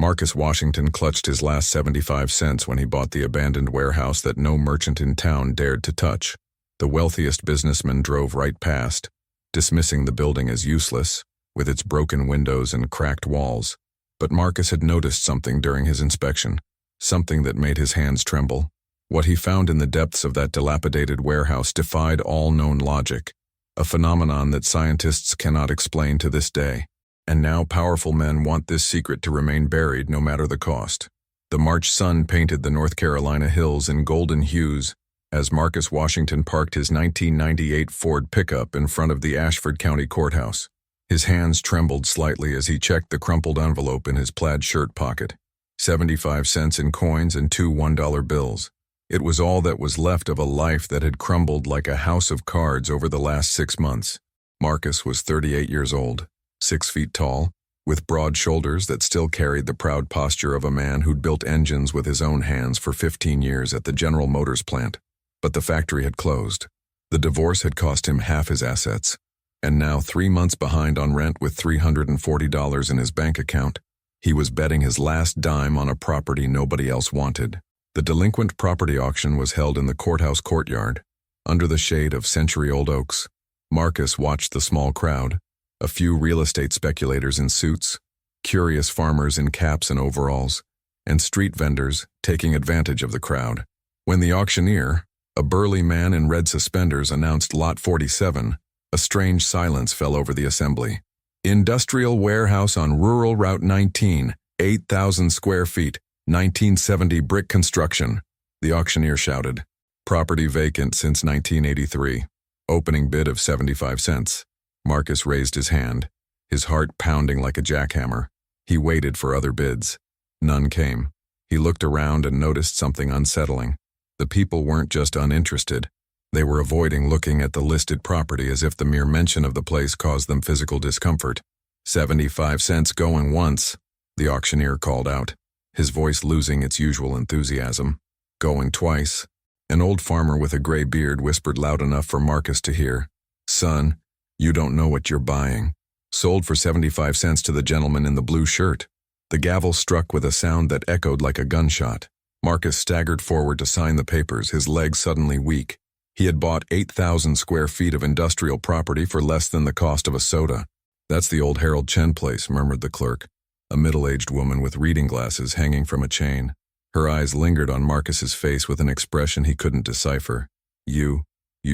Marcus Washington clutched his last 75 cents when he bought the abandoned warehouse that no merchant in town dared to touch. The wealthiest businessman drove right past, dismissing the building as useless, with its broken windows and cracked walls. But Marcus had noticed something during his inspection, something that made his hands tremble. What he found in the depths of that dilapidated warehouse defied all known logic, a phenomenon that scientists cannot explain to this day. And now powerful men want this secret to remain buried no matter the cost. The March sun painted the North Carolina hills in golden hues as Marcus Washington parked his 1998 Ford pickup in front of the Ashford County Courthouse. His hands trembled slightly as he checked the crumpled envelope in his plaid shirt pocket. 75 cents in coins and 2 $1 bills. It was all that was left of a life that had crumbled like a house of cards over the last 6 months. Marcus was 38 years old, 6 feet tall, with broad shoulders that still carried the proud posture of a man who'd built engines with his own hands for 15 years at the General Motors plant. But the factory had closed. The divorce had cost him half his assets, and now 3 months behind on rent with $340 in his bank account, he was betting his last dime on a property nobody else wanted. The delinquent property auction was held in the courthouse courtyard, under the shade of century-old oaks. Marcus watched the small crowd, a few real estate speculators in suits, curious farmers in caps and overalls, and street vendors taking advantage of the crowd. When the auctioneer, a burly man in red suspenders, announced Lot 47, a strange silence fell over the assembly. Industrial warehouse on rural Route 19, 8,000 square feet, 1970 brick construction, the auctioneer shouted. Property vacant since 1983. Opening bid of 75 cents. Marcus raised his hand, his heart pounding like a jackhammer. He waited for other bids. None came. He looked around and noticed something unsettling. The people weren't just uninterested. They were avoiding looking at the listed property as if the mere mention of the place caused them physical discomfort. 75 cents going once, the auctioneer called out, his voice losing its usual enthusiasm. Going twice. An old farmer with a gray beard whispered loud enough for Marcus to hear. Son, you don't know what you're buying. Sold for 75 cents to the gentleman in the blue shirt. The gavel struck with a sound that echoed like a gunshot. Marcus staggered forward to sign the papers, his legs suddenly weak. He had bought 8,000 square feet of industrial property for less than the cost of a soda. That's the old Harold Chen place, murmured the clerk, a middle-aged woman with reading glasses hanging from a chain. Her eyes lingered on Marcus's face with an expression he couldn't decipher. You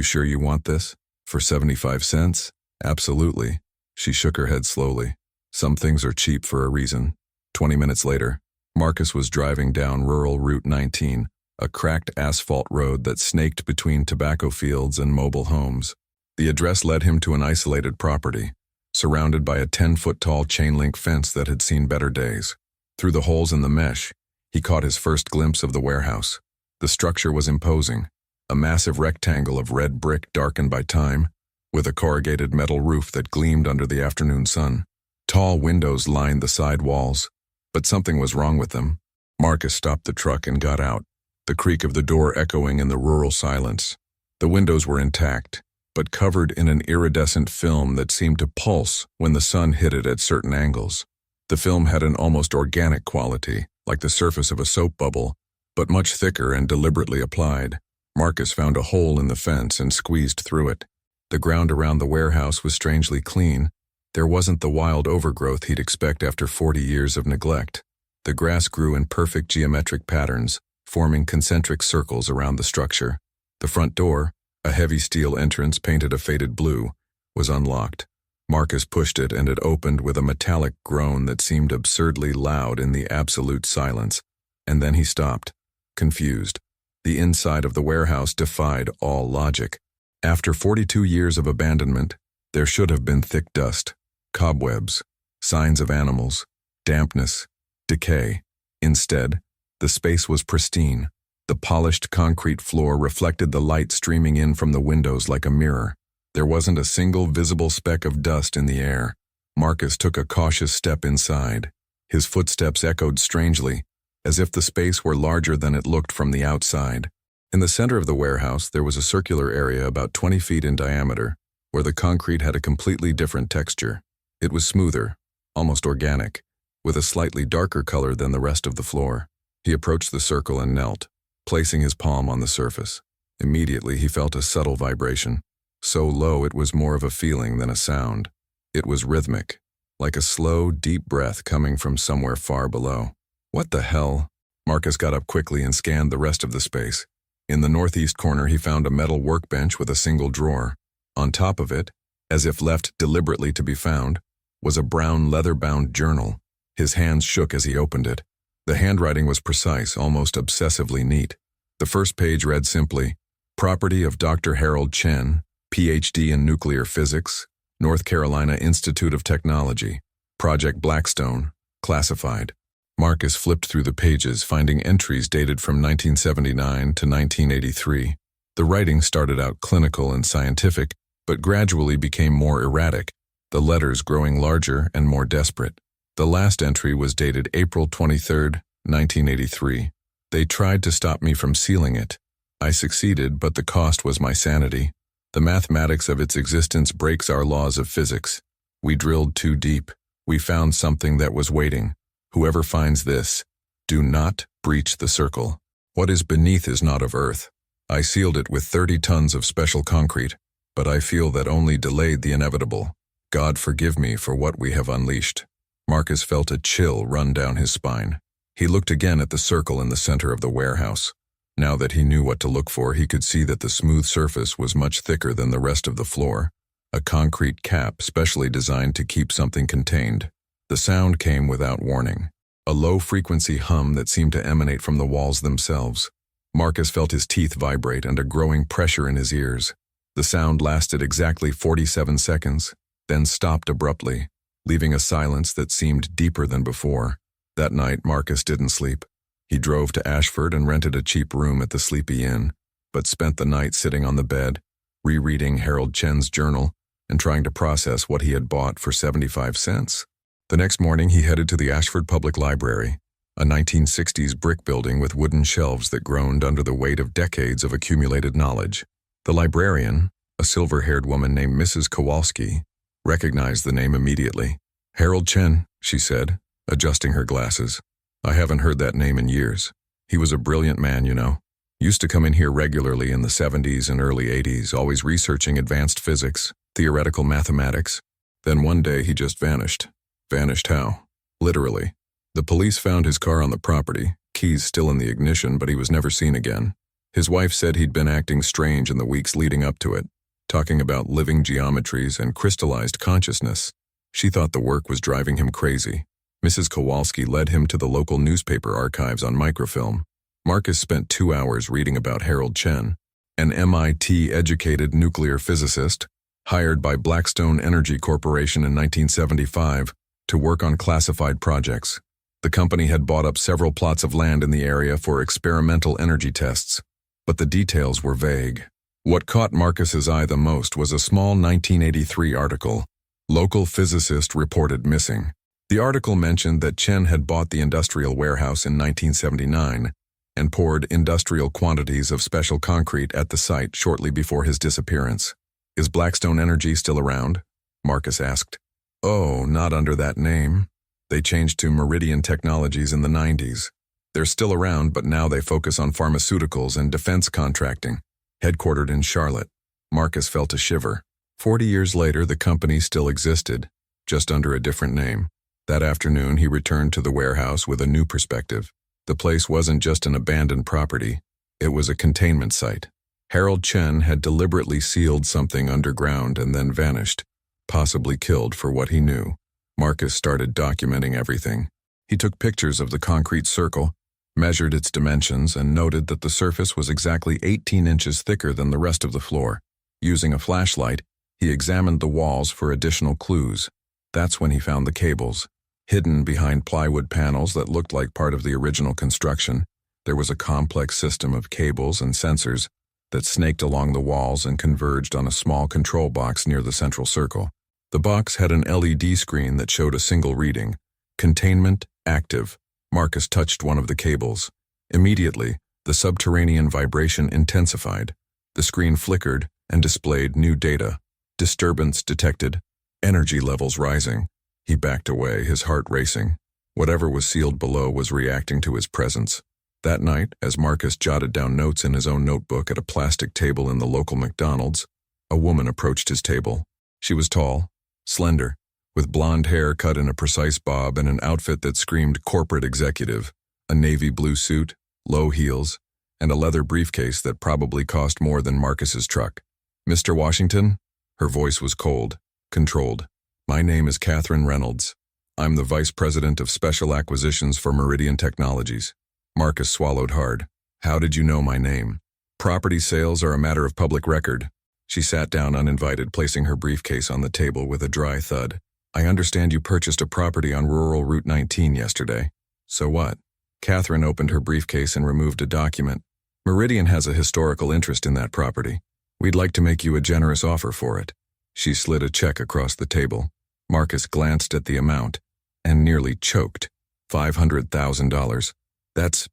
sure you want this? For 75 cents? Absolutely. She shook her head slowly. Some things are cheap for a reason. 20 minutes later, Marcus was driving down rural Route 19, a cracked asphalt road that snaked between tobacco fields and mobile homes. The address led him to an isolated property, surrounded by a 10-foot-tall chain-link fence that had seen better days. Through the holes in the mesh, he caught his first glimpse of the warehouse. The structure was imposing, a massive rectangle of red brick darkened by time, with a corrugated metal roof that gleamed under the afternoon sun. Tall windows lined the side walls, but something was wrong with them. Marcus stopped the truck and got out, the creak of the door echoing in the rural silence. The windows were intact, but covered in an iridescent film that seemed to pulse when the sun hit it at certain angles. The film had an almost organic quality, like the surface of a soap bubble, but much thicker and deliberately applied. Marcus found a hole in the fence and squeezed through it. The ground around the warehouse was strangely clean. There wasn't the wild overgrowth he'd expect after 40 years of neglect. The grass grew in perfect geometric patterns, forming concentric circles around the structure. The front door, a heavy steel entrance painted a faded blue, was unlocked. Marcus pushed it and it opened with a metallic groan that seemed absurdly loud in the absolute silence. And then he stopped, confused. The inside of the warehouse defied all logic. After 42 years of abandonment, there should have been thick dust, cobwebs, signs of animals, dampness, decay. Instead, the space was pristine. The polished concrete floor reflected the light streaming in from the windows like a mirror. There wasn't a single visible speck of dust in the air. Marcus took a cautious step inside. His footsteps echoed strangely, as if the space were larger than it looked from the outside. In the center of the warehouse, there was a circular area about 20 feet in diameter, where the concrete had a completely different texture. It was smoother, almost organic, with a slightly darker color than the rest of the floor. He approached the circle and knelt, placing his palm on the surface. Immediately, he felt a subtle vibration, so low it was more of a feeling than a sound. It was rhythmic, like a slow, deep breath coming from somewhere far below. What the hell? Marcus got up quickly and scanned the rest of the space. In the northeast corner, he found a metal workbench with a single drawer. On top of it, as if left deliberately to be found, was a brown leather-bound journal. His hands shook as he opened it. The handwriting was precise, almost obsessively neat. The first page read simply, "Property of Dr. Harold Chen, Ph.D. in Nuclear Physics, North Carolina Institute of Technology, Project Blackstone, classified." Marcus flipped through the pages, finding entries dated from 1979 to 1983. The writing started out clinical and scientific, but gradually became more erratic, the letters growing larger and more desperate. The last entry was dated April 23, 1983. "They tried to stop me from sealing it. I succeeded, but the cost was my sanity. The mathematics of its existence breaks our laws of physics. We drilled too deep. We found something that was waiting. Whoever finds this, do not breach the circle. What is beneath is not of earth. I sealed it with 30 tons of special concrete, but I feel that only delayed the inevitable. God forgive me for what we have unleashed." Marcus felt a chill run down his spine. He looked again at the circle in the center of the warehouse. Now that he knew what to look for, he could see that the smooth surface was much thicker than the rest of the floor, a concrete cap specially designed to keep something contained. The sound came without warning, a low-frequency hum that seemed to emanate from the walls themselves. Marcus felt his teeth vibrate and a growing pressure in his ears. The sound lasted exactly 47 seconds, then stopped abruptly, leaving a silence that seemed deeper than before. That night, Marcus didn't sleep. He drove to Ashford and rented a cheap room at the Sleepy Inn, but spent the night sitting on the bed, rereading Harold Chen's journal and trying to process what he had bought for 75 cents. The next morning, he headed to the Ashford Public Library, a 1960s brick building with wooden shelves that groaned under the weight of decades of accumulated knowledge. The librarian, a silver-haired woman named Mrs. Kowalski, recognized the name immediately. "Harold Chen," she said, adjusting her glasses. "I haven't heard that name in years. He was a brilliant man, you know. Used to come in here regularly in the 70s and early 80s, always researching advanced physics, theoretical mathematics. Then one day he just vanished. Vanished how? Literally. The police found his car on the property, keys still in the ignition, but he was never seen again. His wife said he'd been acting strange in the weeks leading up to it, talking about living geometries and crystallized consciousness. She thought the work was driving him crazy. Mrs. Kowalski led him to the local newspaper archives on microfilm. Marcus spent 2 hours reading about Harold Chen, an MIT-educated nuclear physicist, hired by Blackstone Energy Corporation in 1975 to work on classified projects. The company had bought up several plots of land in the area for experimental energy tests, but the details were vague. What caught Marcus's eye the most was a small 1983 article, "Local Physicist Reported Missing." The article mentioned that Chen had bought the industrial warehouse in 1979 and poured industrial quantities of special concrete at the site shortly before his disappearance. "Is Blackstone Energy still around?" Marcus asked. "Oh, not under that name. They changed to Meridian Technologies in the 90s. They're still around, but now they focus on pharmaceuticals and defense contracting. Headquartered in Charlotte." Marcus felt a shiver. 40 years later, the company still existed, just under a different name. That afternoon, he returned to the warehouse with a new perspective. The place wasn't just an abandoned property. It was a containment site. Harold Chen had deliberately sealed something underground and then vanished, possibly killed for what he knew. Marcus started documenting everything. He took pictures of the concrete circle, measured its dimensions, and noted that the surface was exactly 18 inches thicker than the rest of the floor. Using a flashlight, he examined the walls for additional clues. That's when he found the cables. Hidden behind plywood panels that looked like part of the original construction, there was a complex system of cables and sensors that snaked along the walls and converged on a small control box near the central circle. The box had an LED screen that showed a single reading: containment active. Marcus touched one of the cables. Immediately, the subterranean vibration intensified. The screen flickered and displayed new data. Disturbance detected. Energy levels rising. He backed away, his heart racing. Whatever was sealed below was reacting to his presence. That night, as Marcus jotted down notes in his own notebook at a plastic table in the local McDonald's, a woman approached his table. She was tall, slender, with blonde hair cut in a precise bob and an outfit that screamed corporate executive, a navy blue suit, low heels, and a leather briefcase that probably cost more than Marcus's truck. "Mr. Washington?" Her voice was cold, controlled. "My name is Catherine Reynolds. I'm the Vice President of Special Acquisitions for Meridian Technologies." Marcus swallowed hard. "How did you know my name?" "Property sales are a matter of public record." She sat down uninvited, placing her briefcase on the table with a dry thud. "I understand you purchased a property on rural Route 19 yesterday. So what?" Catherine opened her briefcase and removed a document. "Meridian has a historical interest in that property. We'd like to make you a generous offer for it." She slid a check across the table. Marcus glanced at the amount and nearly choked. $500,000. That's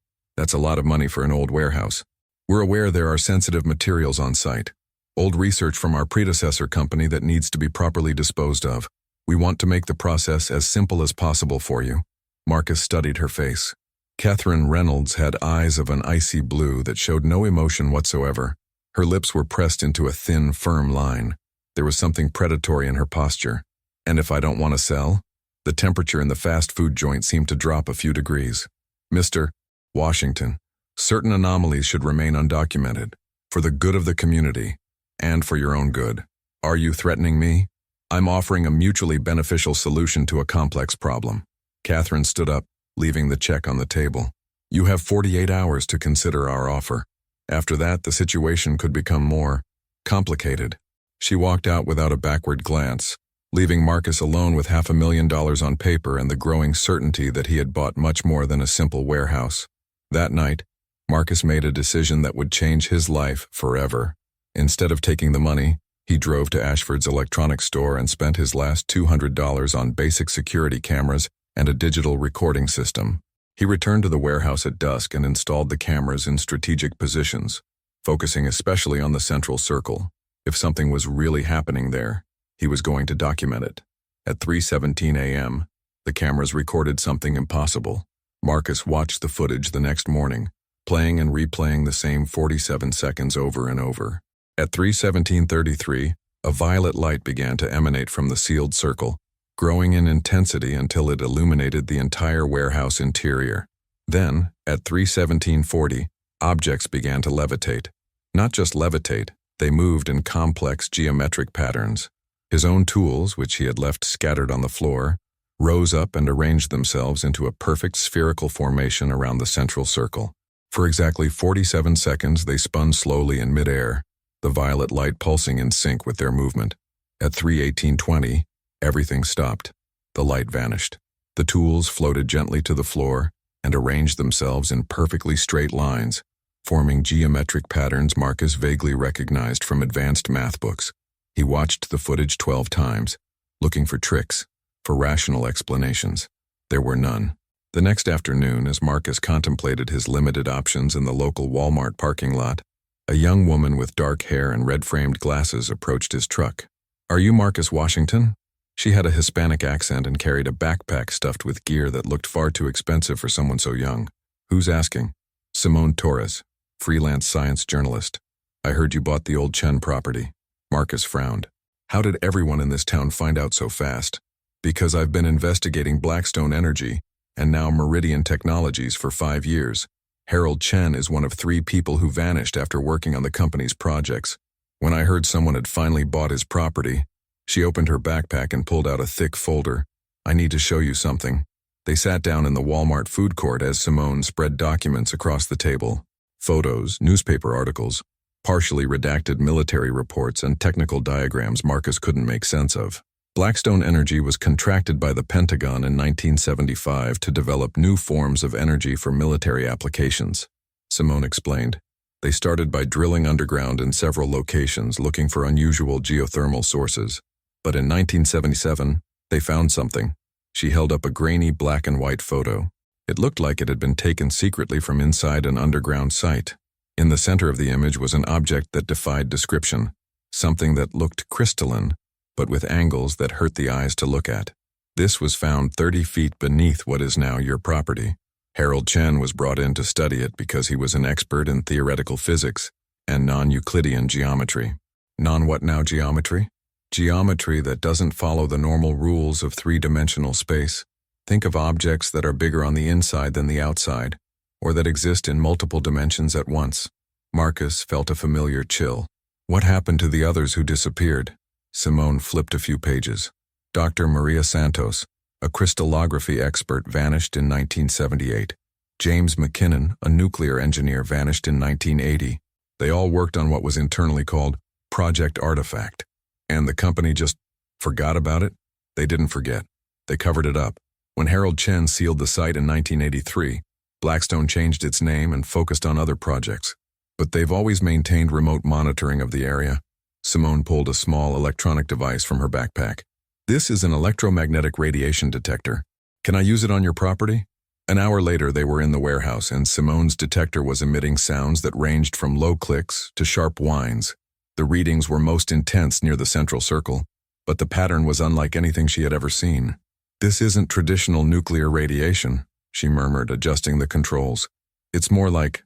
a lot of money for an old warehouse. "We're aware there are sensitive materials on site. Old research from our predecessor company that needs to be properly disposed of. We want to make the process as simple as possible for you." Marcus studied her face. Catherine Reynolds had eyes of an icy blue that showed no emotion whatsoever. Her lips were pressed into a thin, firm line. There was something predatory in her posture. "And if I don't want to sell?" The temperature in the fast food joint seemed to drop a few degrees. "Mr. Washington, certain anomalies should remain undocumented, for the good of the community, and for your own good. Are you threatening me? I'm offering a mutually beneficial solution to a complex problem." Catherine stood up, leaving the check on the table. "You have 48 hours to consider our offer. After that, the situation could become more complicated." She walked out without a backward glance, leaving Marcus alone with $500,000 on paper and the growing certainty that he had bought much more than a simple warehouse. That night, Marcus made a decision that would change his life forever. Instead of taking the money, he drove to Ashford's electronics store and spent his last $200 on basic security cameras and a digital recording system. He returned to the warehouse at dusk and installed the cameras in strategic positions, focusing especially on the central circle. If something was really happening there, he was going to document it. At 3:17 a.m., the cameras recorded something impossible. Marcus watched the footage the next morning, playing and replaying the same 47 seconds over and over. At 3:17:33, a violet light began to emanate from the sealed circle, growing in intensity until it illuminated the entire warehouse interior. Then, at 3:17:40, objects began to levitate. Not just levitate, they moved in complex geometric patterns. His own tools, which he had left scattered on the floor, rose up and arranged themselves into a perfect spherical formation around the central circle. For exactly 47 seconds, they spun slowly in midair, the violet light pulsing in sync with their movement. At 3:18:20, everything stopped. The light vanished. The tools floated gently to the floor and arranged themselves in perfectly straight lines, forming geometric patterns Marcus vaguely recognized from advanced math books. He watched the footage 12 times, looking for tricks, for rational explanations. There were none. The next afternoon, as Marcus contemplated his limited options in the local Walmart parking lot, a young woman with dark hair and red-framed glasses approached his truck. "Are you Marcus Washington?" She had a Hispanic accent and carried a backpack stuffed with gear that looked far too expensive for someone so young. "Who's asking?" "Simone Torres, freelance science journalist. I heard you bought the old Chen property." Marcus frowned. "How did everyone in this town find out so fast?" "Because I've been investigating Blackstone Energy and now Meridian Technologies for 5 years. Harold Chen is one of 3 people who vanished after working on the company's projects. When I heard someone had finally bought his property," she opened her backpack and pulled out a thick folder. "I need to show you something." They sat down in the Walmart food court as Simone spread documents across the table. Photos, newspaper articles, partially redacted military reports, and technical diagrams Marcus couldn't make sense of. Blackstone Energy was contracted by the Pentagon in 1975 to develop new forms of energy for military applications, Simone explained. They started by drilling underground in several locations looking for unusual geothermal sources. But in 1977, they found something. She held up a grainy black and white photo. It looked like it had been taken secretly from inside an underground site. In the center of the image was an object that defied description, something that looked crystalline, but with angles that hurt the eyes to look at. This was found 30 feet beneath what is now your property. Harold Chen was brought in to study it because he was an expert in theoretical physics and non-Euclidean geometry. Non-what now geometry? Geometry that doesn't follow the normal rules of three-dimensional space. Think of objects that are bigger on the inside than the outside, or that exist in multiple dimensions at once. Marcus felt a familiar chill. What happened to the others who disappeared? Simone flipped a few pages. Dr. Maria Santos, a crystallography expert, vanished in 1978. James McKinnon, a nuclear engineer, vanished in 1980. They all worked on what was internally called Project Artifact. And the company just forgot about it? They didn't forget. They covered it up. When Harold Chen sealed the site in 1983, Blackstone changed its name and focused on other projects. But they've always maintained remote monitoring of the area. Simone pulled a small electronic device from her backpack. This is an electromagnetic radiation detector. Can I use it on your property? An hour later, they were in the warehouse, and Simone's detector was emitting sounds that ranged from low clicks to sharp whines. The readings were most intense near the central circle, but the pattern was unlike anything she had ever seen. This isn't traditional nuclear radiation, she murmured, adjusting the controls. It's more like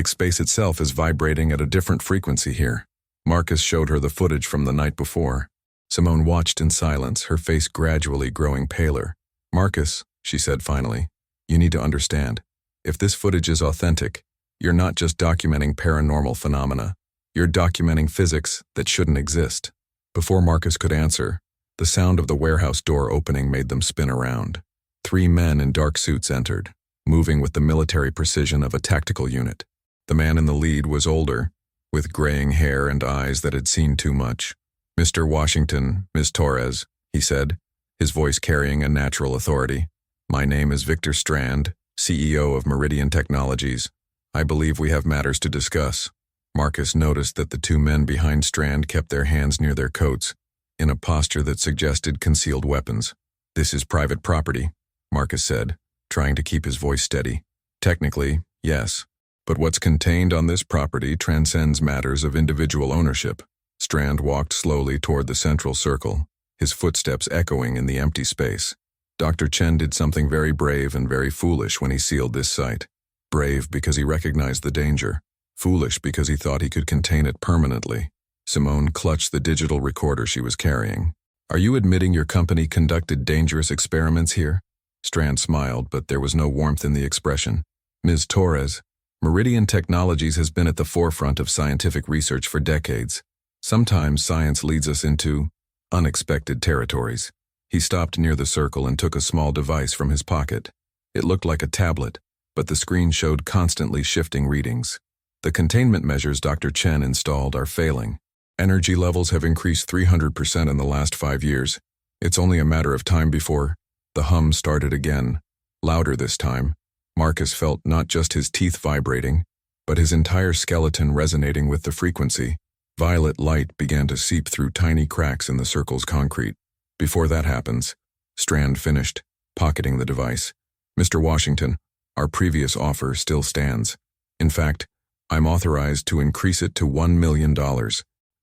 space itself is vibrating at a different frequency here. Marcus showed her the footage from the night before. Simone watched in silence, her face gradually growing paler. Marcus, she said finally, you need to understand. If this footage is authentic, you're not just documenting paranormal phenomena. You're documenting physics that shouldn't exist. Before Marcus could answer, the sound of the warehouse door opening made them spin around. 3 men in dark suits entered, moving with the military precision of a tactical unit. The man in the lead was older, with graying hair and eyes that had seen too much. Mr. Washington, Ms. Torres, he said, his voice carrying a natural authority. My name is Victor Strand, CEO of Meridian Technologies. I believe we have matters to discuss. Marcus noticed that the 2 men behind Strand kept their hands near their coats, in a posture that suggested concealed weapons. This is private property, Marcus said, trying to keep his voice steady. Technically, yes, but what's contained on this property transcends matters of individual ownership. Strand walked slowly toward the central circle, his footsteps echoing in the empty space. Dr. Chen did something very brave and very foolish when he sealed this site. Brave because he recognized the danger. Foolish because he thought he could contain it permanently. Simone clutched the digital recorder she was carrying. Are you admitting your company conducted dangerous experiments here? Strand smiled, but there was no warmth in the expression. Ms. Torres, Meridian Technologies has been at the forefront of scientific research for decades. Sometimes science leads us into unexpected territories. He stopped near the circle and took a small device from his pocket. It looked like a tablet, but the screen showed constantly shifting readings. The containment measures Dr. Chen installed are failing. Energy levels have increased 300% in the last 5 years. It's only a matter of time before the hum started again, louder this time. Marcus felt not just his teeth vibrating, but his entire skeleton resonating with the frequency. Violet light began to seep through tiny cracks in the circle's concrete. Before that happens, Strand finished, pocketing the device. Mr. Washington, our previous offer still stands. In fact, I'm authorized to increase it to $1 million.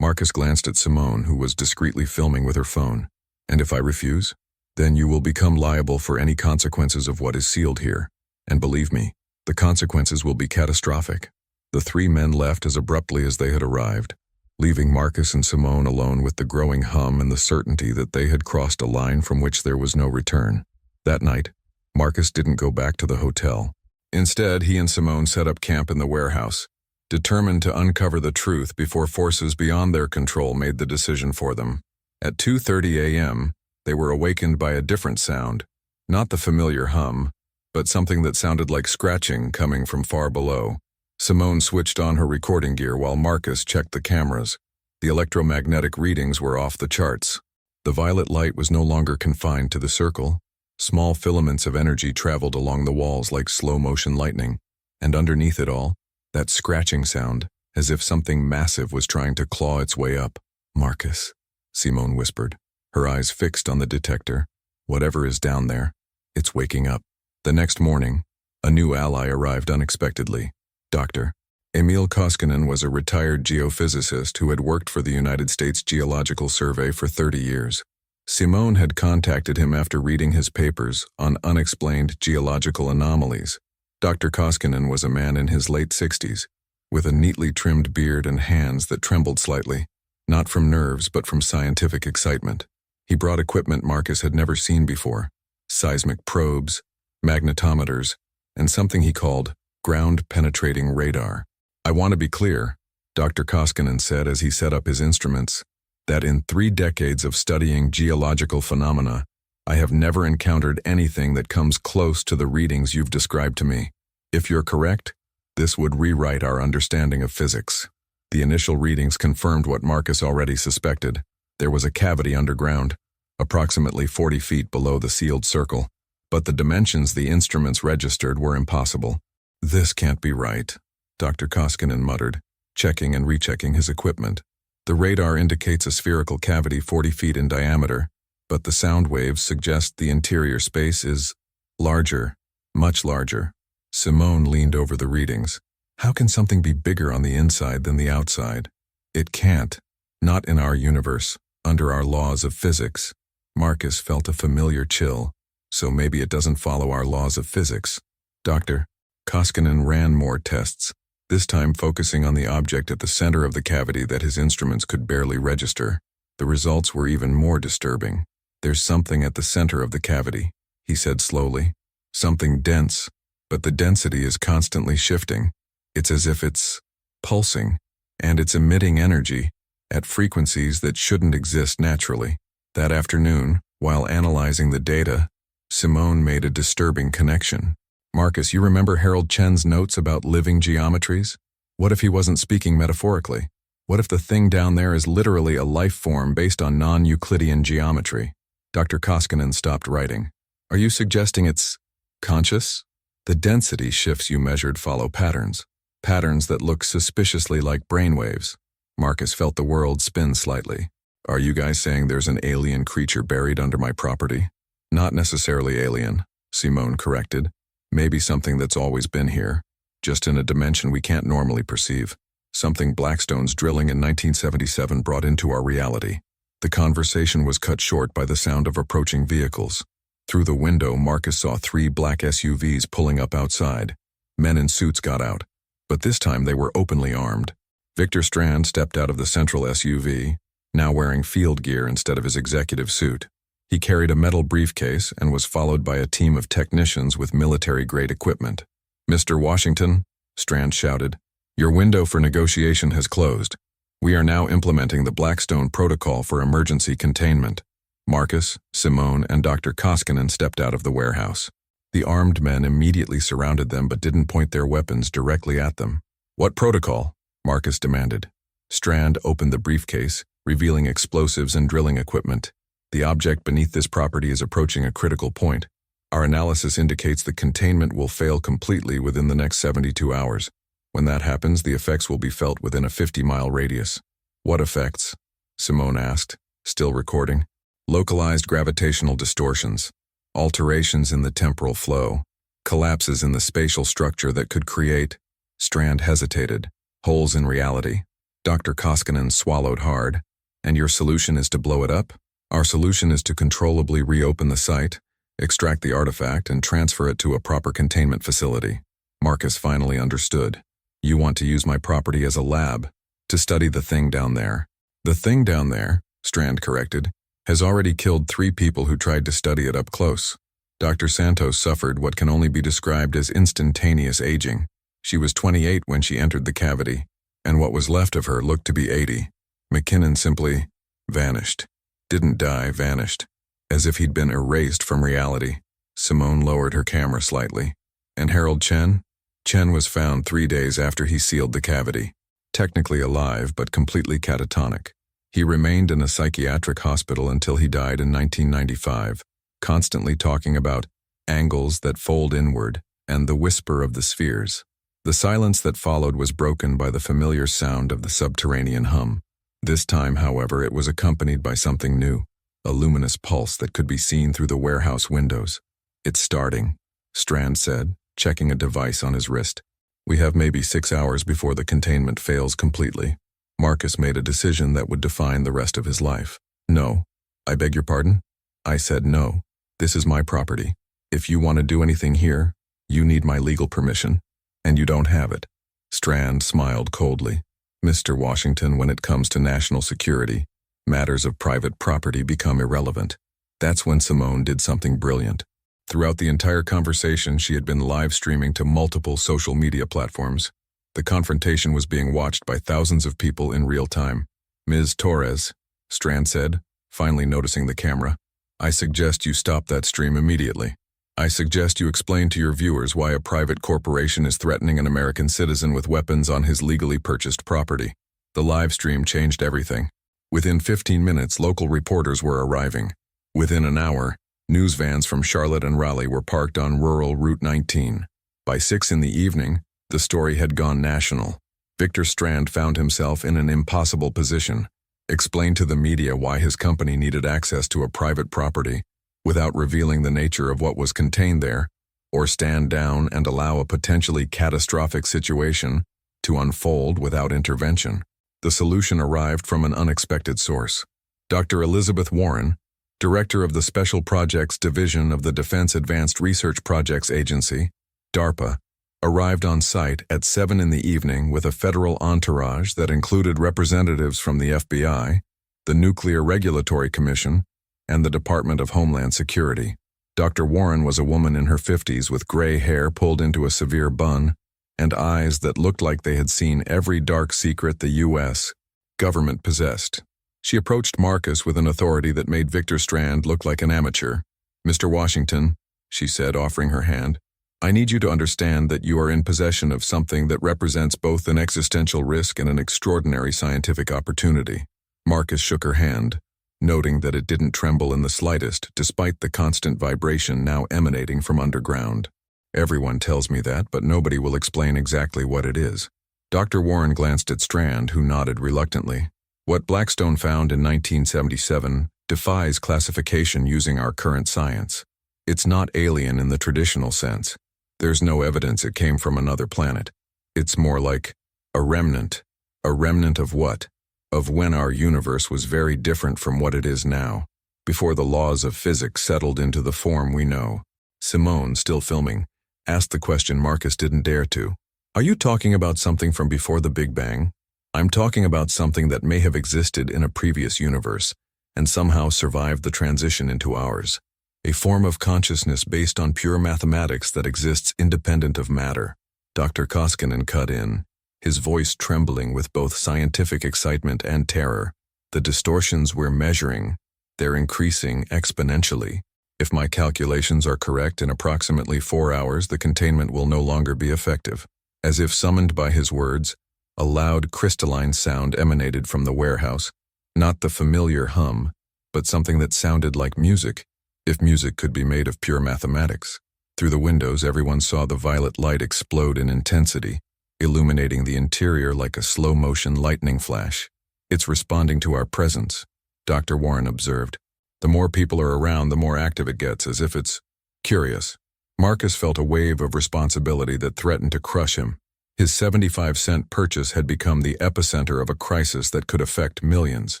Marcus glanced at Simone, who was discreetly filming with her phone. And if I refuse? Then you will become liable for any consequences of what is sealed here. And believe me, the consequences will be catastrophic. The 3 men left as abruptly as they had arrived, leaving Marcus and Simone alone with the growing hum and the certainty that they had crossed a line from which there was no return. That night, Marcus didn't go back to the hotel. Instead, he and Simone set up camp in the warehouse, determined to uncover the truth before forces beyond their control made the decision for them. At 2:30 a.m., they were awakened by a different sound, not the familiar hum, but something that sounded like scratching coming from far below. Simone switched on her recording gear while Marcus checked the cameras. The electromagnetic readings were off the charts. The violet light was no longer confined to the circle. Small filaments of energy traveled along the walls like slow-motion lightning, and underneath it all, that scratching sound, as if something massive was trying to claw its way up. Marcus, Simone whispered, her eyes fixed on the detector. Whatever is down there, it's waking up. The next morning, a new ally arrived unexpectedly. Dr. Emil Koskinen was a retired geophysicist who had worked for the United States Geological Survey for 30 years. Simone had contacted him after reading his papers on unexplained geological anomalies. Dr. Koskinen was a man in his late 60s, with a neatly trimmed beard and hands that trembled slightly, not from nerves but from scientific excitement. He brought equipment Marcus had never seen before: seismic probes, magnetometers, and something he called ground-penetrating radar. "I want to be clear," Dr. Koskinen said as he set up his instruments, "that in 3 decades of studying geological phenomena, I have never encountered anything that comes close to the readings you've described to me. If you're correct, this would rewrite our understanding of physics." The initial readings confirmed what Marcus already suspected. There was a cavity underground, approximately 40 feet below the sealed circle, but the dimensions the instruments registered were impossible. "This can't be right," Dr. Koskinen muttered, checking and rechecking his equipment. "The radar indicates a spherical cavity 40 feet in diameter, but the sound waves suggest the interior space is larger, much larger." Simone leaned over the readings. "How can something be bigger on the inside than the outside? It can't. Not in our universe, under our laws of physics." Marcus felt a familiar chill. So maybe it doesn't follow our laws of physics. Dr. Koskinen ran more tests, this time focusing on the object at the center of the cavity that his instruments could barely register. The results were even more disturbing. "There's something at the center of the cavity," he said slowly. "Something dense, but the density is constantly shifting. It's as if it's pulsing, and it's emitting energy at frequencies that shouldn't exist naturally." That afternoon, while analyzing the data, Simone made a disturbing connection. "Marcus, you remember Harold Chen's notes about living geometries? What if he wasn't speaking metaphorically? What if the thing down there is literally a life form based on non-Euclidean geometry?" Dr. Koskinen stopped writing. "Are you suggesting it's conscious? The density shifts you measured follow patterns that look suspiciously like brainwaves." Marcus felt the world spin slightly. "Are you guys saying there's an alien creature buried under my property?" "Not necessarily alien," Simone corrected. "Maybe something that's always been here, just in a dimension we can't normally perceive. Something Blackstone's drilling in 1977 brought into our reality." The conversation was cut short by the sound of approaching vehicles. Through the window, Marcus saw 3 black SUVs pulling up outside. Men in suits got out, but this time they were openly armed. Victor Strand stepped out of the central SUV, now wearing field gear instead of his executive suit. He carried a metal briefcase and was followed by a team of technicians with military-grade equipment. "Mr. Washington," Strand shouted, "your window for negotiation has closed. We are now implementing the Blackstone Protocol for emergency containment." Marcus, Simone, and Dr. Koskinen stepped out of the warehouse. The armed men immediately surrounded them but didn't point their weapons directly at them. "What protocol?" Marcus demanded. Strand opened the briefcase, revealing explosives and drilling equipment. "The object beneath this property is approaching a critical point. Our analysis indicates the containment will fail completely within the next 72 hours. When that happens, the effects will be felt within a 50-mile radius." "What effects?" Simone asked, still recording. "Localized gravitational distortions, alterations in the temporal flow, collapses in the spatial structure that could create," Strand hesitated, "holes in reality." Dr. Koskinen swallowed hard. "And your solution is to blow it up?" "Our solution is to controllably reopen the site, extract the artifact, and transfer it to a proper containment facility." Marcus finally understood. "You want to use my property as a lab, to study the thing down there." "The thing down there," Strand corrected, "has already killed 3 people who tried to study it up close. Dr. Santos suffered what can only be described as instantaneous aging. She was 28 when she entered the cavity, and what was left of her looked to be 80. McKinnon simply vanished. Didn't die, vanished. As if he'd been erased from reality." Simone lowered her camera slightly. "And Harold Chen?" "Chen was found 3 days after he sealed the cavity. Technically alive, but completely catatonic. He remained in a psychiatric hospital until he died in 1995, constantly talking about angles that fold inward and the whisper of the spheres." The silence that followed was broken by the familiar sound of the subterranean hum. This time, however, it was accompanied by something new, a luminous pulse that could be seen through the warehouse windows. "It's starting," Strand said, checking a device on his wrist. "We have maybe 6 hours before the containment fails completely." Marcus made a decision that would define the rest of his life. "No," I beg your pardon? I said no. This is my property. If you want to do anything here, you need my legal permission, and you don't have it. Strand smiled coldly. Mr. Washington, when it comes to national security, matters of private property become irrelevant. That's when Simone did something brilliant. Throughout the entire conversation, she had been live streaming to multiple social media platforms. The confrontation was being watched by thousands of people in real time. Ms. Torres, Strand said, finally noticing the camera, I suggest you stop that stream immediately. I suggest you explain to your viewers why a private corporation is threatening an American citizen with weapons on his legally purchased property. The live stream changed everything. Within 15 minutes, local reporters were arriving. Within an hour, news vans from Charlotte and Raleigh were parked on rural Route 19. By 6 in the evening, the story had gone national. Victor Strand found himself in an impossible position. Explain to the media why his company needed access to a private property without revealing the nature of what was contained there, or stand down and allow a potentially catastrophic situation to unfold without intervention. The solution arrived from an unexpected source. Dr. Elizabeth Warren, director of the Special Projects Division of the Defense Advanced Research Projects Agency, DARPA, arrived on site at 7 in the evening with a federal entourage that included representatives from the FBI, the Nuclear Regulatory Commission, and the Department of Homeland Security. Dr. Warren was a woman in her 50s with gray hair pulled into a severe bun and eyes that looked like they had seen every dark secret the U.S. government possessed. She approached Marcus with an authority that made Victor Strand look like an amateur. Mr. Washington, she said, offering her hand, I need you to understand that you are in possession of something that represents both an existential risk and an extraordinary scientific opportunity. Marcus shook her hand, noting that it didn't tremble in the slightest despite the constant vibration now emanating from underground. Everyone tells me that, but nobody will explain exactly what it is. Dr. Warren glanced at Strand, who nodded reluctantly. What Blackstone found in 1977 defies classification using our current science. It's not alien in the traditional sense. There's no evidence it came from another planet. It's more like a remnant. A remnant of what? Of when our universe was very different from what it is now, before the laws of physics settled into the form we know. Simone, still filming, asked the question Marcus didn't dare to. Are you talking about something from before the Big Bang? I'm talking about something that may have existed in a previous universe and somehow survived the transition into ours. A form of consciousness based on pure mathematics that exists independent of matter. Dr. Koskinen cut in, his voice trembling with both scientific excitement and terror. The distortions we're measuring, they're increasing exponentially. If my calculations are correct, in approximately 4 hours, the containment will no longer be effective. As if summoned by his words, a loud crystalline sound emanated from the warehouse, not the familiar hum, but something that sounded like music, if music could be made of pure mathematics. Through the windows, everyone saw the violet light explode in intensity, illuminating the interior like a slow-motion lightning flash. It's responding to our presence, Dr. Warren observed. The more people are around, the more active it gets, as if it's curious. Marcus felt a wave of responsibility that threatened to crush him. His 75-cent purchase had become the epicenter of a crisis that could affect millions.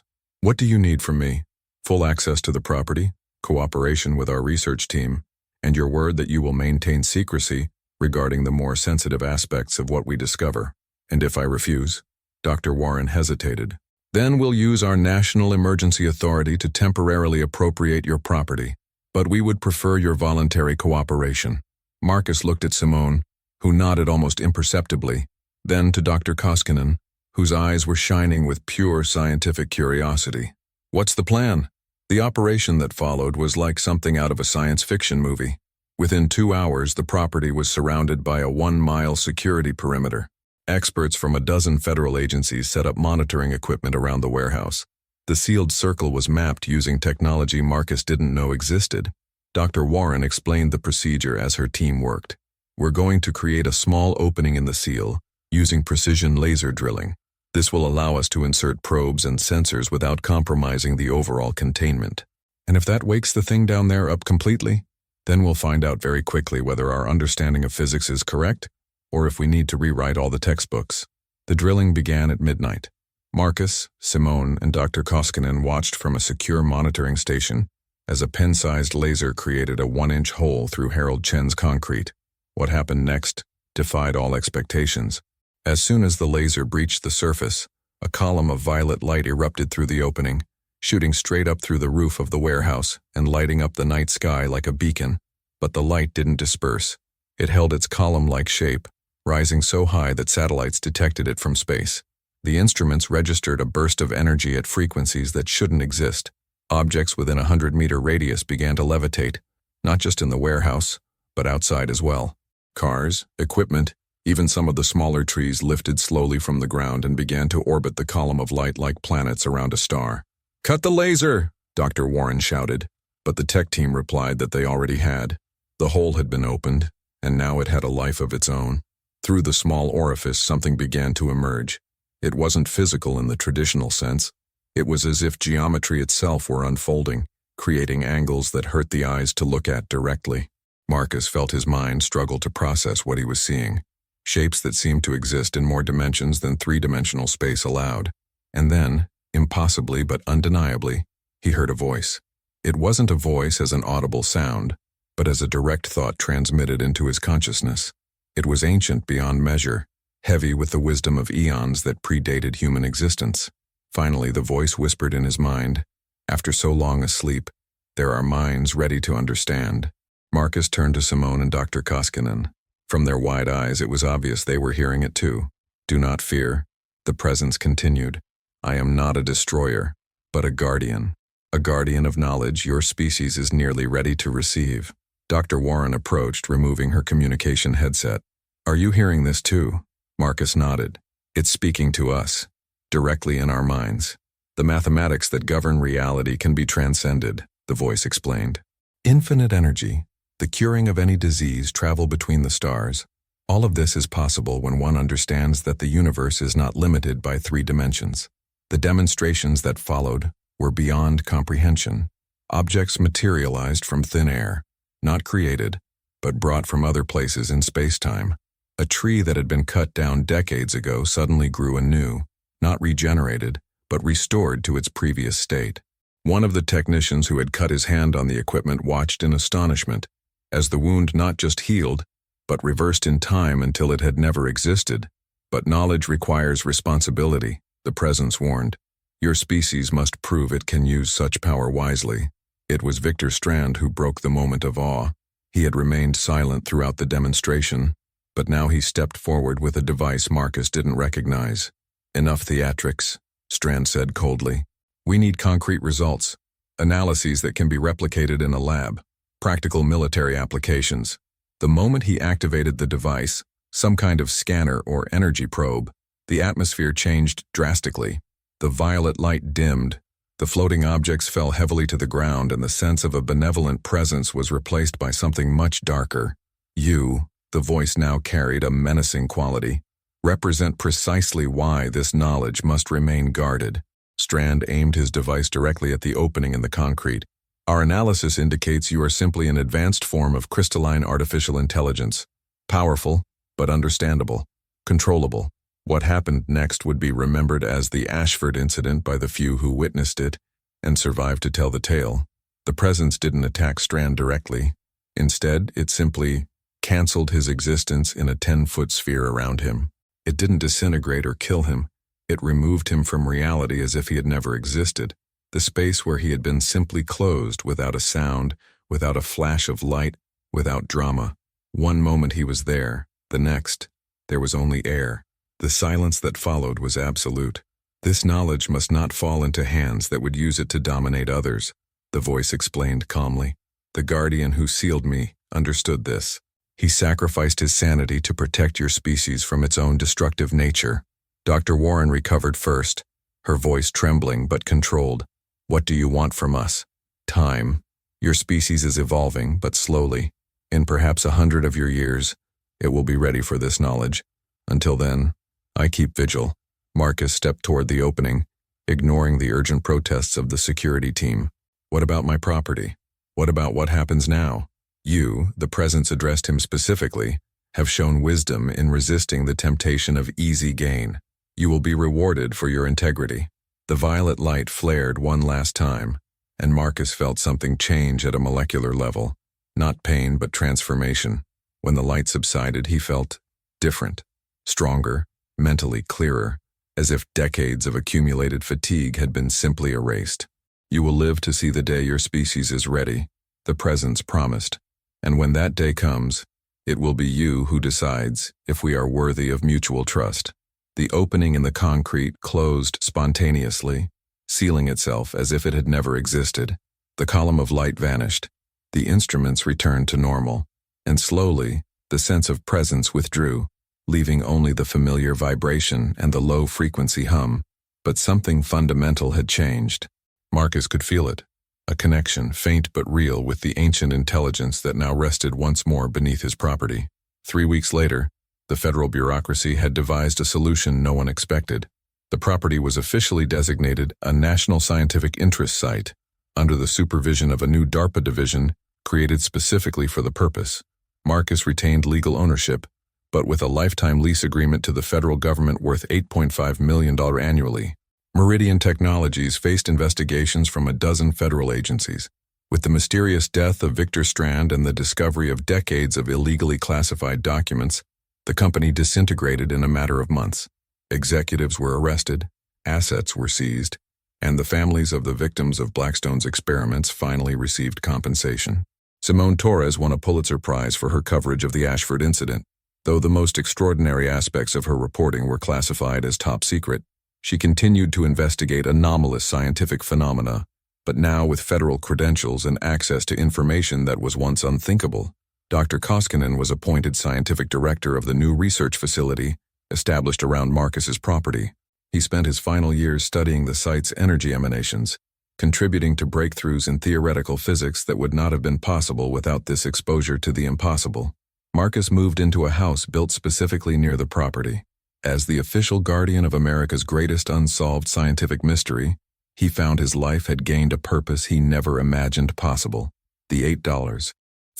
What do you need from me? Full access to the property, cooperation with our research team, and your word that you will maintain secrecy regarding the more sensitive aspects of what we discover. And if I refuse? Dr. Warren hesitated. Then we'll use our National Emergency Authority to temporarily appropriate your property. But we would prefer your voluntary cooperation. Marcus looked at Simone, who nodded almost imperceptibly, then to Dr. Koskinen, whose eyes were shining with pure scientific curiosity. What's the plan? The operation that followed was like something out of a science fiction movie. Within 2 hours, the property was surrounded by a 1-mile security perimeter. Experts from a dozen federal agencies set up monitoring equipment around the warehouse. The sealed circle was mapped using technology Marcus didn't know existed. Dr. Warren explained the procedure as her team worked. We're going to create a small opening in the seal, using precision laser drilling. This will allow us to insert probes and sensors without compromising the overall containment. And if that wakes the thing down there up completely, then we'll find out very quickly whether our understanding of physics is correct, or if we need to rewrite all the textbooks. The drilling began at midnight. Marcus, Simone, and Dr. Koskinen watched from a secure monitoring station as a pen-sized laser created a 1-inch hole through Harold Chen's concrete. What happened next defied all expectations. As soon as the laser breached the surface, a column of violet light erupted through the opening, shooting straight up through the roof of the warehouse and lighting up the night sky like a beacon. But the light didn't disperse. It held its column-like shape, rising so high that satellites detected it from space. The instruments registered a burst of energy at frequencies that shouldn't exist. Objects within a 100-meter radius began to levitate, not just in the warehouse, but outside as well. Cars, equipment, even some of the smaller trees lifted slowly from the ground and began to orbit the column of light like planets around a star. "Cut the laser!" Dr. Warren shouted, but the tech team replied that they already had. The hole had been opened, and now it had a life of its own. Through the small orifice, something began to emerge. It wasn't physical in the traditional sense. It was as if geometry itself were unfolding, creating angles that hurt the eyes to look at directly. Marcus felt his mind struggle to process what he was seeing. Shapes that seemed to exist in more dimensions than three-dimensional space allowed. And then, impossibly but undeniably, he heard a voice. It wasn't a voice as an audible sound, but as a direct thought transmitted into his consciousness. It was ancient beyond measure, heavy with the wisdom of eons that predated human existence. Finally, the voice whispered in his mind, "After so long a sleep, there are minds ready to understand." Marcus turned to Simone and Dr. Koskinen. From their wide eyes, it was obvious they were hearing it too. "Do not fear," the presence continued. "I am not a destroyer, but a guardian of knowledge your species is nearly ready to receive." Dr. Warren approached, removing her communication headset. "Are you hearing this too?" Marcus nodded. "It's speaking to us, directly in our minds. The mathematics that govern reality can be transcended," the voice explained. "Infinite energy, the curing of any disease, travel between the stars. All of this is possible when one understands that the universe is not limited by 3 dimensions. The demonstrations that followed were beyond comprehension. Objects materialized from thin air, not created, but brought from other places in space-time. A tree that had been cut down decades ago suddenly grew anew, not regenerated, but restored to its previous state. One of the technicians who had cut his hand on the equipment watched in astonishment, as the wound not just healed, but reversed in time until it had never existed. "But knowledge requires responsibility," the presence warned. "Your species must prove it can use such power wisely." It was Victor Strand who broke the moment of awe. He had remained silent throughout the demonstration, but now he stepped forward with a device Marcus didn't recognize. "Enough theatrics," Strand said coldly. "We need concrete results, analyses that can be replicated in a lab, practical military applications." The moment he activated the device, some kind of scanner or energy probe, the atmosphere changed drastically. The violet light dimmed, the floating objects fell heavily to the ground, and the sense of a benevolent presence was replaced by something much darker. "You," the voice now carried a menacing quality, "represent precisely why this knowledge must remain guarded." Strand aimed his device directly at the opening in the concrete. "Our analysis indicates you are simply an advanced form of crystalline artificial intelligence, powerful, but understandable, controllable. What happened next would be remembered as the Ashford incident by the few who witnessed it and survived to tell the tale." The presence didn't attack Strand directly. Instead, it simply canceled his existence in a 10-foot sphere around him. It didn't disintegrate or kill him. It removed him from reality as if he had never existed. The space where he had been simply closed, without a sound, without a flash of light, without drama. One moment he was there, the next, there was only air. The silence that followed was absolute. "This knowledge must not fall into hands that would use it to dominate others," the voice explained calmly. "The guardian who sealed me understood this. He sacrificed his sanity to protect your species from its own destructive nature." Dr. Warren recovered first, her voice trembling but controlled. "What do you want from us?" "Time. Your species is evolving, but slowly. In perhaps 100 of your years, it will be ready for this knowledge. Until then, I keep vigil." Marcus stepped toward the opening, ignoring the urgent protests of the security team. "What about my property? What about what happens now? You," the presence addressed him specifically, "have shown wisdom in resisting the temptation of easy gain. You will be rewarded for your integrity. The violet light flared one last time, and Marcus felt something change at a molecular level. Not pain, but transformation. When the light subsided, he felt different, stronger, mentally clearer, as if decades of accumulated fatigue had been simply erased. You will live to see the day your species is ready, the presence promised. And when that day comes, it will be you who decides if we are worthy of mutual trust. The opening in the concrete closed spontaneously, sealing itself as if it had never existed. The column of light vanished. The instruments returned to normal, and slowly, the sense of presence withdrew, leaving only the familiar vibration and the low-frequency hum. But something fundamental had changed. Marcus could feel it, a connection, faint but real, with the ancient intelligence that now rested once more beneath his property. 3 weeks later, the federal bureaucracy had devised a solution no one expected. The property was officially designated a National Scientific Interest Site, under the supervision of a new DARPA division created specifically for the purpose. Marcus retained legal ownership, but with a lifetime lease agreement to the federal government worth $8.5 million annually. Meridian Technologies faced investigations from a dozen federal agencies. With the mysterious death of Victor Strand and the discovery of decades of illegally classified documents, the company disintegrated in a matter of months. Executives were arrested, assets were seized, and the families of the victims of Blackstone's experiments finally received compensation. Simone Torres won a Pulitzer Prize for her coverage of the Ashford incident. Though the most extraordinary aspects of her reporting were classified as top secret, she continued to investigate anomalous scientific phenomena, but now with federal credentials and access to information that was once unthinkable. Dr. Koskinen was appointed scientific director of the new research facility established around Marcus's property. He spent his final years studying the site's energy emanations, contributing to breakthroughs in theoretical physics that would not have been possible without this exposure to the impossible. Marcus moved into a house built specifically near the property. As the official guardian of America's greatest unsolved scientific mystery, he found his life had gained a purpose he never imagined possible. The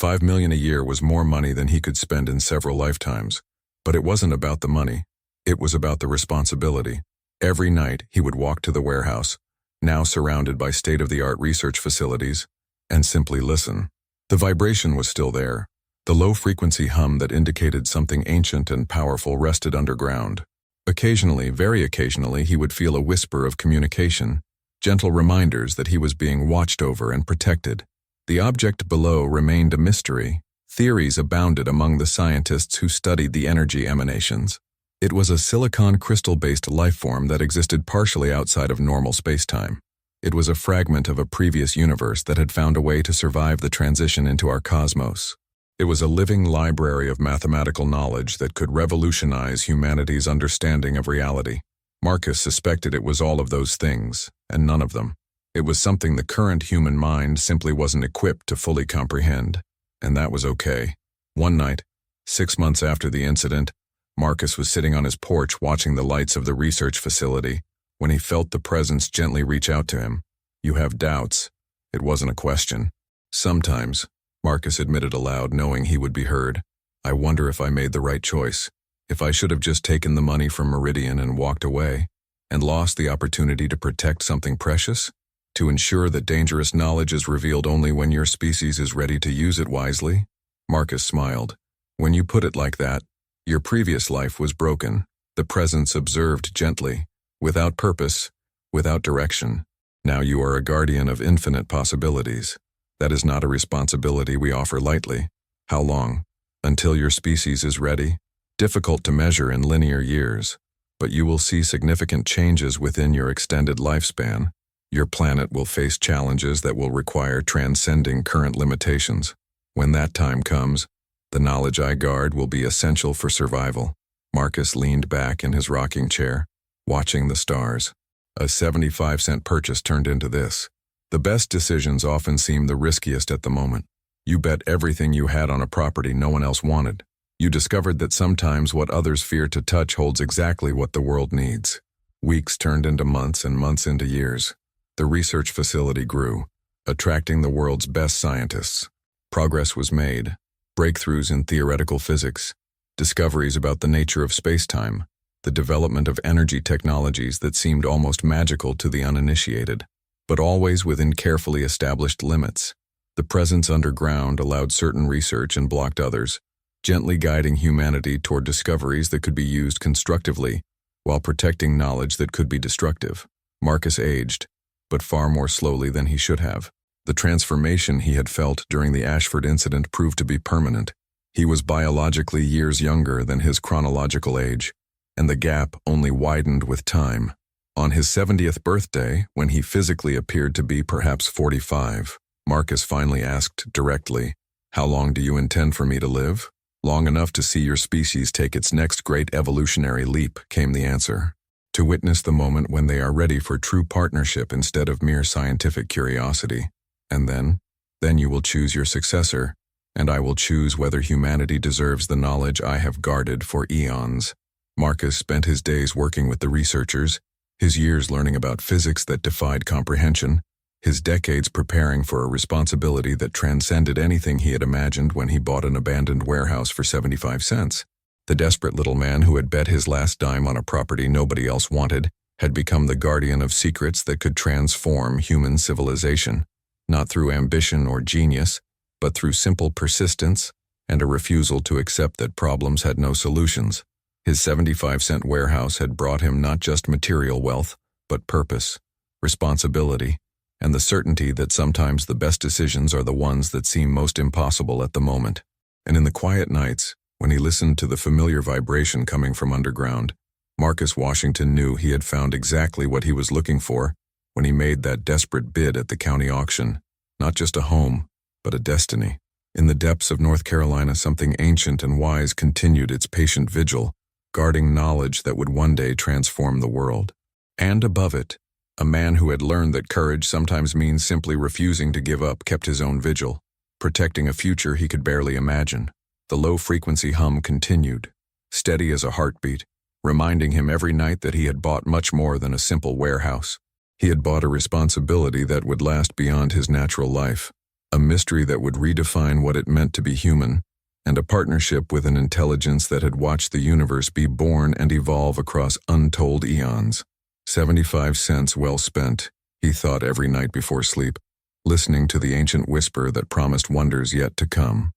$5 million a year was more money than he could spend in several lifetimes. But it wasn't about the money. It was about the responsibility. Every night, he would walk to the warehouse, now surrounded by state-of-the-art research facilities, and simply listen. The vibration was still there. The low-frequency hum that indicated something ancient and powerful rested underground. Occasionally, very occasionally, he would feel a whisper of communication, gentle reminders that he was being watched over and protected. The object below remained a mystery. Theories abounded among the scientists who studied the energy emanations. It was a silicon crystal-based lifeform that existed partially outside of normal spacetime. It was a fragment of a previous universe that had found a way to survive the transition into our cosmos. It was a living library of mathematical knowledge that could revolutionize humanity's understanding of reality. Marcus suspected it was all of those things, and none of them. It was something the current human mind simply wasn't equipped to fully comprehend, and that was okay. One night, 6 months after the incident, Marcus was sitting on his porch watching the lights of the research facility when he felt the presence gently reach out to him. "You have doubts." It wasn't a question. "Sometimes," Marcus admitted aloud, knowing he would be heard. "I wonder if I made the right choice. If I should have just taken the money from Meridian and walked away, and lost the opportunity to protect something precious, to ensure that dangerous knowledge is revealed only when your species is ready to use it wisely." Marcus smiled. "When you put it like that, your previous life was broken," the presence observed gently, "without purpose, without direction. Now you are a guardian of infinite possibilities. That is not a responsibility we offer lightly. How long? Until your species is ready? Difficult to measure in linear years, but you will see significant changes within your extended lifespan. Your planet will face challenges that will require transcending current limitations. When that time comes, the knowledge I guard will be essential for survival." Marcus leaned back in his rocking chair, watching the stars. A 75-cent purchase turned into this. The best decisions often seem the riskiest at the moment. You bet everything you had on a property no one else wanted. You discovered that sometimes what others fear to touch holds exactly what the world needs. Weeks turned into months and months into years. The research facility grew, attracting the world's best scientists. Progress was made. Breakthroughs in theoretical physics, discoveries about the nature of spacetime, the development of energy technologies that seemed almost magical to the uninitiated, but always within carefully established limits. The presence underground allowed certain research and blocked others, gently guiding humanity toward discoveries that could be used constructively while protecting knowledge that could be destructive. Marcus aged, but far more slowly than he should have. The transformation he had felt during the Ashford incident proved to be permanent. He was biologically years younger than his chronological age, and the gap only widened with time. On his 70th birthday, when he physically appeared to be perhaps 45, Marcus finally asked directly, "How long do you intend for me to live?" "Long enough to see your species take its next great evolutionary leap," came the answer. "To witness the moment when they are ready for true partnership instead of mere scientific curiosity. And then you will choose your successor, and I will choose whether humanity deserves the knowledge I have guarded for eons." Marcus spent his days working with the researchers, his years learning about physics that defied comprehension, his decades preparing for a responsibility that transcended anything he had imagined when he bought an abandoned warehouse for 75 cents. The desperate little man who had bet his last dime on a property nobody else wanted had become the guardian of secrets that could transform human civilization, not through ambition or genius, but through simple persistence and a refusal to accept that problems had no solutions. His 75-cent warehouse had brought him not just material wealth, but purpose, responsibility, and the certainty that sometimes the best decisions are the ones that seem most impossible at the moment. And in the quiet nights, when he listened to the familiar vibration coming from underground, Marcus Washington knew he had found exactly what he was looking for when he made that desperate bid at the county auction. Not just a home, but a destiny. In the depths of North Carolina, something ancient and wise continued its patient vigil, guarding knowledge that would one day transform the world. And above it, a man who had learned that courage sometimes means simply refusing to give up kept his own vigil, protecting a future he could barely imagine. The low-frequency hum continued, steady as a heartbeat, reminding him every night that he had bought much more than a simple warehouse. He had bought a responsibility that would last beyond his natural life, a mystery that would redefine what it meant to be human, and a partnership with an intelligence that had watched the universe be born and evolve across untold eons. 75 cents well spent, he thought every night before sleep, listening to the ancient whisper that promised wonders yet to come.